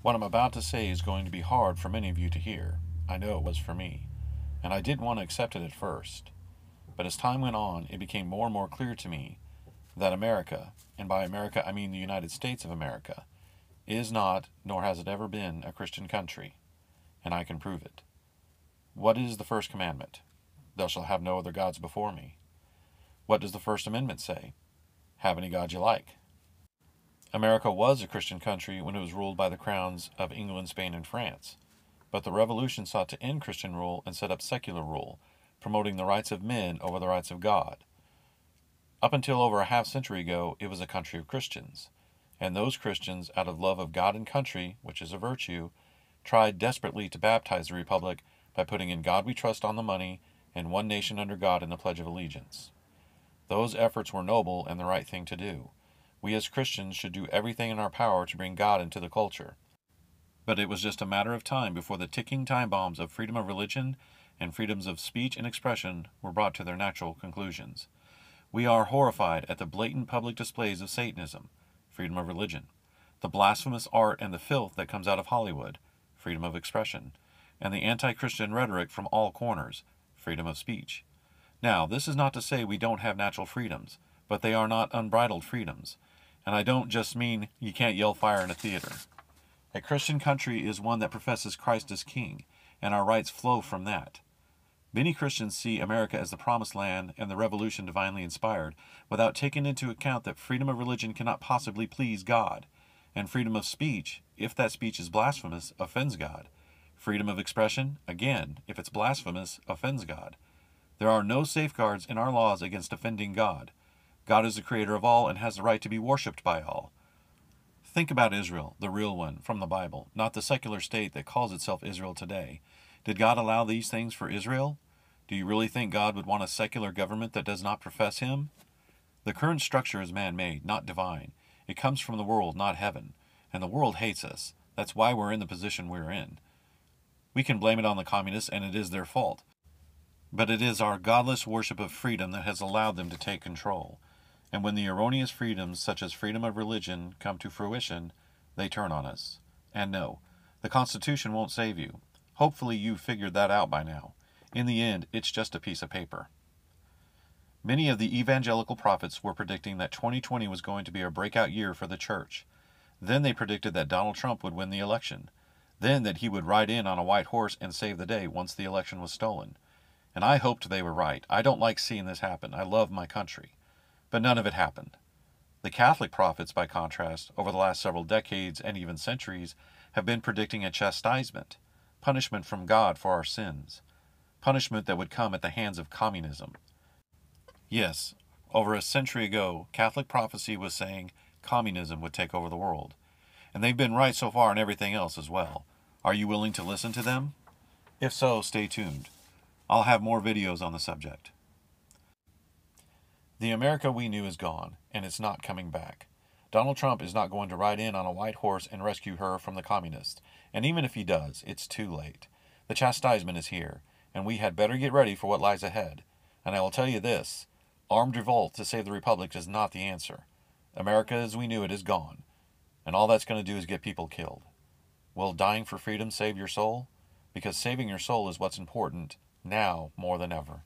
What I'm about to say is going to be hard for many of you to hear. I know it was for me. And I didn't want to accept it at first. But as time went on, it became more and more clear to me that America, and by America I mean the United States of America, is not, nor has it ever been, a Christian country. And I can prove it. What is the first commandment? Thou shalt have no other gods before me. What does the First Amendment say? Have any God you like. America was a Christian country when it was ruled by the crowns of England, Spain, and France. But the Revolution sought to end Christian rule and set up secular rule, promoting the rights of men over the rights of God. Up until over a half century ago, it was a country of Christians. And those Christians, out of love of God and country, which is a virtue, tried desperately to baptize the Republic by putting in God we trust on the money and one nation under God in the Pledge of Allegiance. Those efforts were noble and the right thing to do. We as Christians should do everything in our power to bring God into the culture. But it was just a matter of time before the ticking time bombs of freedom of religion and freedoms of speech and expression were brought to their natural conclusions. We are horrified at the blatant public displays of Satanism, freedom of religion, the blasphemous art and the filth that comes out of Hollywood, freedom of expression, and the anti-Christian rhetoric from all corners, freedom of speech. Now, this is not to say we don't have natural freedoms, but they are not unbridled freedoms. And I don't just mean you can't yell fire in a theater. A Christian country is one that professes Christ as king, and our rights flow from that. Many Christians see America as the promised land and the revolution divinely inspired, without taking into account that freedom of religion cannot possibly please God, and freedom of speech, if that speech is blasphemous, offends God. Freedom of expression, again, if it's blasphemous, offends God. There are no safeguards in our laws against offending God. God is the creator of all and has the right to be worshipped by all. Think about Israel, the real one, from the Bible, not the secular state that calls itself Israel today. Did God allow these things for Israel? Do you really think God would want a secular government that does not profess Him? The current structure is man-made, not divine. It comes from the world, not heaven. And the world hates us. That's why we're in the position we're in. We can blame it on the communists, and it is their fault. But it is our godless worship of freedom that has allowed them to take control. And when the erroneous freedoms, such as freedom of religion, come to fruition, they turn on us. And no, the Constitution won't save you. Hopefully you've figured that out by now. In the end, it's just a piece of paper. Many of the evangelical prophets were predicting that 2020 was going to be a breakout year for the church. Then they predicted that Donald Trump would win the election. Then that he would ride in on a white horse and save the day once the election was stolen. And I hoped they were right. I don't like seeing this happen. I love my country. But none of it happened. The Catholic prophets, by contrast, over the last several decades and even centuries, have been predicting a chastisement, punishment from God for our sins, punishment that would come at the hands of communism. Yes, over a century ago, Catholic prophecy was saying communism would take over the world. And they've been right so far in everything else as well. Are you willing to listen to them? If so, stay tuned. I'll have more videos on the subject. The America we knew is gone, and it's not coming back. Donald Trump is not going to ride in on a white horse and rescue her from the communists. And even if he does, it's too late. The chastisement is here, and we had better get ready for what lies ahead. And I will tell you this, armed revolt to save the Republic is not the answer. America as we knew it is gone, and all that's going to do is get people killed. Will dying for freedom save your soul? Because saving your soul is what's important, now more than ever.